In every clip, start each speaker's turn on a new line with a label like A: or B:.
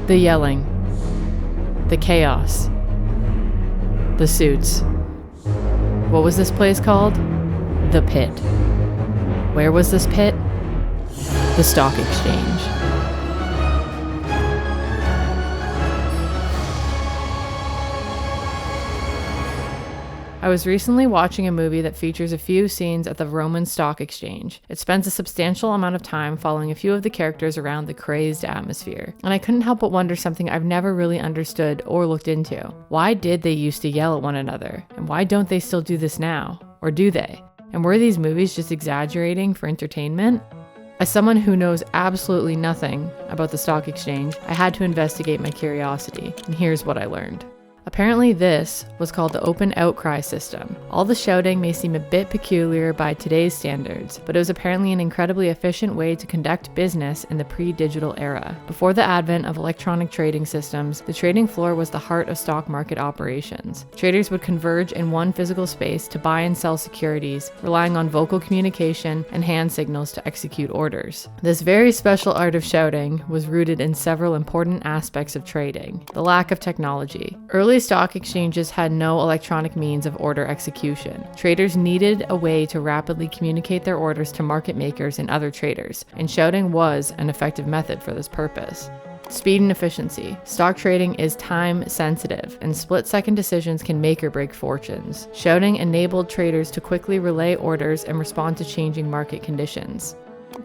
A: The yelling, the chaos, the suits. What was this place called? The Pit. Where was this pit? The stock exchange. I was recently watching a movie that features a few scenes at the Roman stock exchange. It spends a substantial amount of time following a few of the characters around the crazed atmosphere. And I couldn't help but wonder something I've never really understood or looked into. Why did they used to yell at one another? And why don't they still do this now? Or do they? And were these movies just exaggerating for entertainment? As someone who knows absolutely nothing about the stock exchange, I had to investigate my curiosity. And here's what I learned. Apparently this was called the open outcry system. All the shouting may seem a bit peculiar by today's standards, but it was apparently an incredibly efficient way to conduct business in the pre-digital era. Before the advent of electronic trading systems, the trading floor was the heart of stock market operations. Traders would converge in one physical space to buy and sell securities, relying on vocal communication and hand signals to execute orders. This very special art of shouting was rooted in several important aspects of trading. The lack of technology. Early stock exchanges had no electronic means of order execution. Traders needed a way to rapidly communicate their orders to market makers and other traders, and shouting was an effective method for this purpose. Speed and efficiency. Stock trading is time sensitive, and split-second decisions can make or break fortunes. Shouting enabled traders to quickly relay orders and respond to changing market conditions.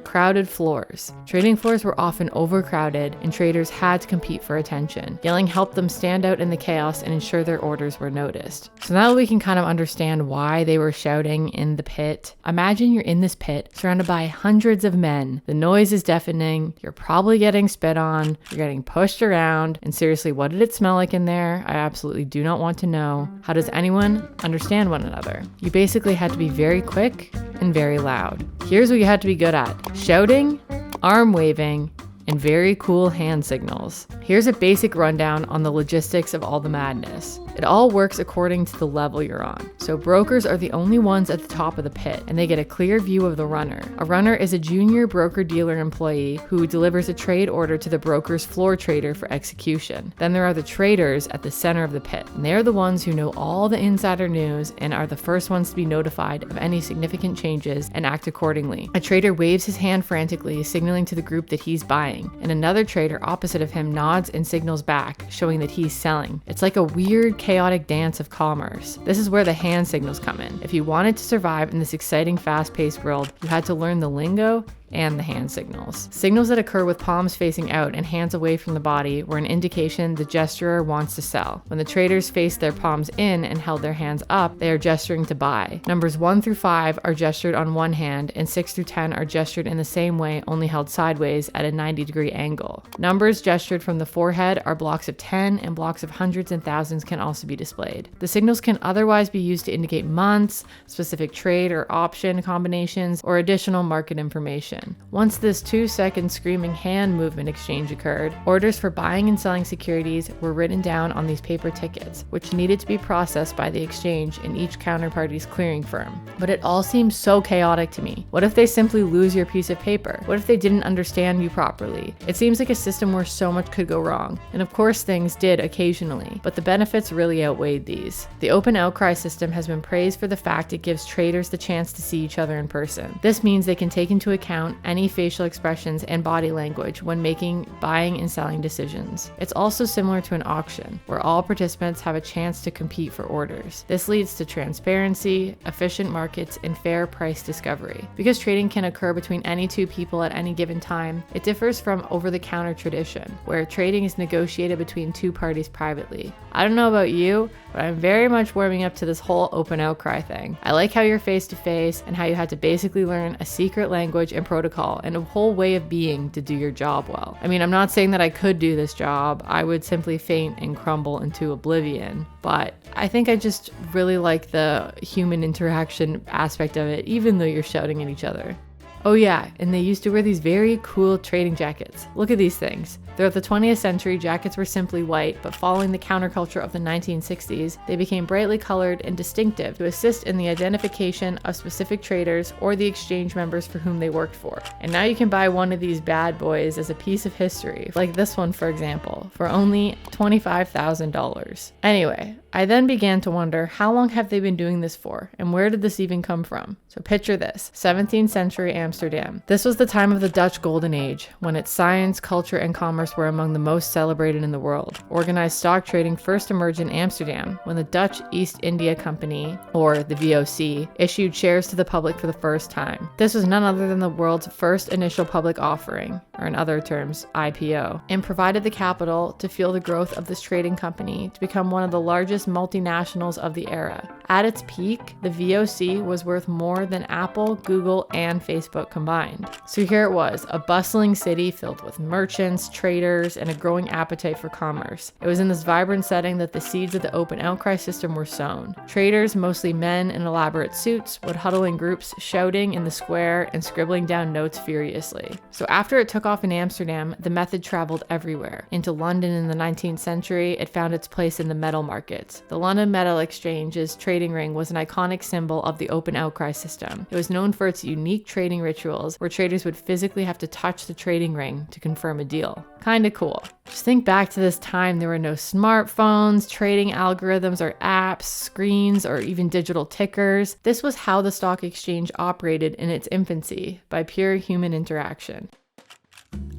A: Crowded floors. Trading floors were often overcrowded and traders had to compete for attention. Yelling helped them stand out in the chaos and ensure their orders were noticed. So now that we can kind of understand why they were shouting in the pit, imagine you're in this pit surrounded by hundreds of men. The noise is deafening, you're probably getting spit on, you're getting pushed around, and seriously, what did it smell like in there? I absolutely do not want to know. How does anyone understand one another? You basically had to be very quick and very loud. Here's what you had to be good at: shouting, arm waving, and very cool hand signals. Here's a basic rundown on the logistics of all the madness. It all works according to the level you're on. So brokers are the only ones at the top of the pit, and they get a clear view of the runner. A runner is a junior broker-dealer employee who delivers a trade order to the broker's floor trader for execution. Then there are the traders at the center of the pit, and they're the ones who know all the insider news and are the first ones to be notified of any significant changes and act accordingly. A trader waves his hand frantically, signaling to the group that he's buying, and another trader opposite of him nods and signals back, showing that he's selling. It's like a weird, chaotic dance of commerce. This is where the hand signals come in. If you wanted to survive in this exciting, fast-paced world, you had to learn the lingo and the hand signals. Signals that occur with palms facing out and hands away from the body were an indication the gesturer wants to sell. When the traders faced their palms in and held their hands up, they are gesturing to buy. Numbers 1 through 5 are gestured on one hand, and 6 through 10 are gestured in the same way, only held sideways at a 90-degree angle. Numbers gestured from the forehead are blocks of 10, and blocks of hundreds and thousands can also be displayed. The signals can otherwise be used to indicate months, specific trade or option combinations, or additional market information. Once this 2-second screaming hand movement exchange occurred, orders for buying and selling securities were written down on these paper tickets, which needed to be processed by the exchange in each counterparty's clearing firm. But it all seems so chaotic to me. What if they simply lose your piece of paper? What if they didn't understand you properly? It seems like a system where so much could go wrong. And of course things did occasionally, but the benefits really outweighed these. The open outcry system has been praised for the fact it gives traders the chance to see each other in person. This means they can take into account any facial expressions and body language when making buying and selling decisions. It's also similar to an auction, where all participants have a chance to compete for orders. This leads to transparency, efficient markets, and fair price discovery. Because trading can occur between any two people at any given time, it differs from over-the-counter tradition, where trading is negotiated between two parties privately. I don't know about you, but I'm very much warming up to this whole open outcry thing. I like how you're face-to-face and how you had to basically learn a secret language and protocol and a whole way of being to do your job well. I mean, I'm not saying that I could do this job. I would simply faint and crumble into oblivion. But I think I just really like the human interaction aspect of it, even though you're shouting at each other. Oh yeah, and they used to wear these very cool trading jackets. Look at these things. Throughout the 20th century, jackets were simply white, but following the counterculture of the 1960s, they became brightly colored and distinctive to assist in the identification of specific traders or the exchange members for whom they worked for. And now you can buy one of these bad boys as a piece of history, like this one for example, for only $25,000. Anyway, I then began to wonder, how long have they been doing this for, and where did this even come from? So picture this, 17th century Amsterdam. This was the time of the Dutch Golden Age, when its science, culture, and commerce were among the most celebrated in the world. Organized stock trading first emerged in Amsterdam, when the Dutch East India Company, or the VOC, issued shares to the public for the first time. This was none other than the world's first initial public offering, or in other terms, IPO, and provided the capital to fuel the growth of this trading company to become one of the largest multinationals of the era. At its peak, the VOC was worth more than Apple, Google, and Facebook combined. So here it was, a bustling city filled with merchants, traders, and a growing appetite for commerce. It was in this vibrant setting that the seeds of the open outcry system were sown. Traders, mostly men in elaborate suits, would huddle in groups, shouting in the square and scribbling down notes furiously. So after it took off in Amsterdam, the method traveled everywhere. Into London in the 19th century, it found its place in the metal markets. The London Metal Exchange's trading ring was an iconic symbol of the open outcry system. It was known for its unique trading rituals, where traders would physically have to touch the trading ring to confirm a deal. Kinda cool. Just think back to this time, there were no smartphones, trading algorithms or apps, screens, or even digital tickers. This was how the stock exchange operated in its infancy, by pure human interaction.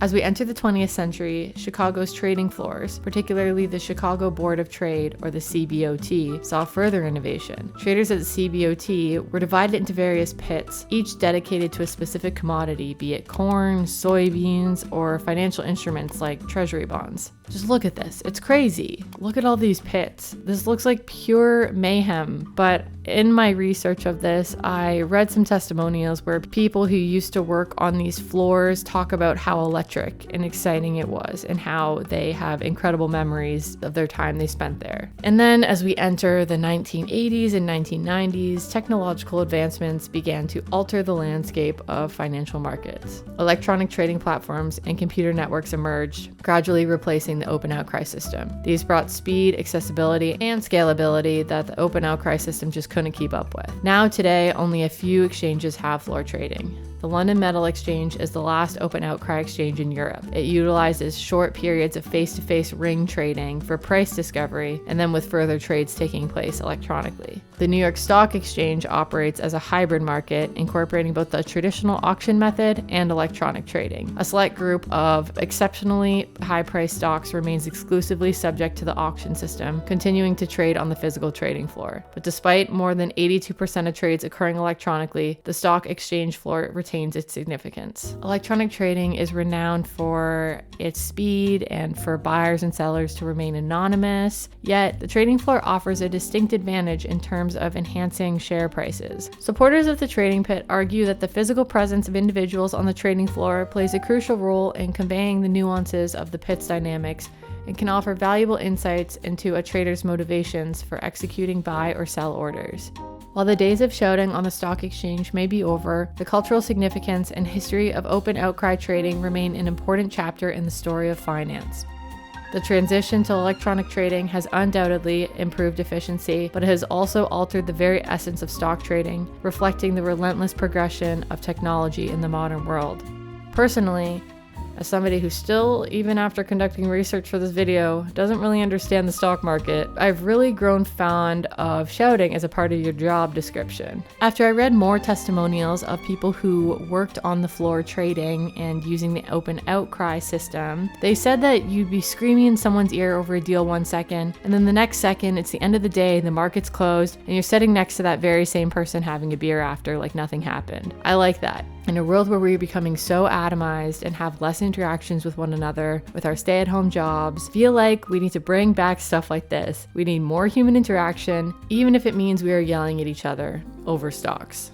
A: As we enter the 20th century, Chicago's trading floors, particularly the Chicago Board of Trade, or the CBOT, saw further innovation. Traders at the CBOT were divided into various pits, each dedicated to a specific commodity, be it corn, soybeans, or financial instruments like treasury bonds. Just look at this. It's crazy. Look at all these pits. This looks like pure mayhem. But in my research of this, I read some testimonials where people who used to work on these floors talk about how electric and exciting it was and how they have incredible memories of their time they spent there. And then as we enter the 1980s and 1990s, technological advancements began to alter the landscape of financial markets. Electronic trading platforms and computer networks emerged, gradually replacing the open outcry system. These brought speed, accessibility, and scalability that the open outcry system just couldn't keep up with. Now today, only a few exchanges have floor trading. The London Metal Exchange is the last open outcry exchange in Europe. It utilizes short periods of face-to-face ring trading for price discovery, and then with further trades taking place electronically. The New York Stock Exchange operates as a hybrid market, incorporating both the traditional auction method and electronic trading. A select group of exceptionally high-priced stocks remains exclusively subject to the auction system, continuing to trade on the physical trading floor. But despite more than 82% of trades occurring electronically, the stock exchange floor retains its significance. Electronic trading is renowned for its speed and for buyers and sellers to remain anonymous, yet the trading floor offers a distinct advantage in terms of enhancing share prices. Supporters of the trading pit argue that the physical presence of individuals on the trading floor plays a crucial role in conveying the nuances of the pit's dynamics and can offer valuable insights into a trader's motivations for executing buy or sell orders. While the days of shouting on the stock exchange may be over, the cultural significance and history of open outcry trading remain an important chapter in the story of finance. The transition to electronic trading has undoubtedly improved efficiency, but it has also altered the very essence of stock trading, reflecting the relentless progression of technology in the modern world. Personally, as somebody who still, even after conducting research for this video, doesn't really understand the stock market, I've really grown fond of shouting as a part of your job description. After I read more testimonials of people who worked on the floor trading and using the open outcry system, they said that you'd be screaming in someone's ear over a deal 1 second, and then the next second, it's the end of the day, the market's closed, and you're sitting next to that very same person having a beer after like nothing happened. I like that. In a world where we're becoming so atomized and have less interactions with one another, with our stay-at-home jobs, feel like we need to bring back stuff like this. We need more human interaction, even if it means we are yelling at each other over stocks.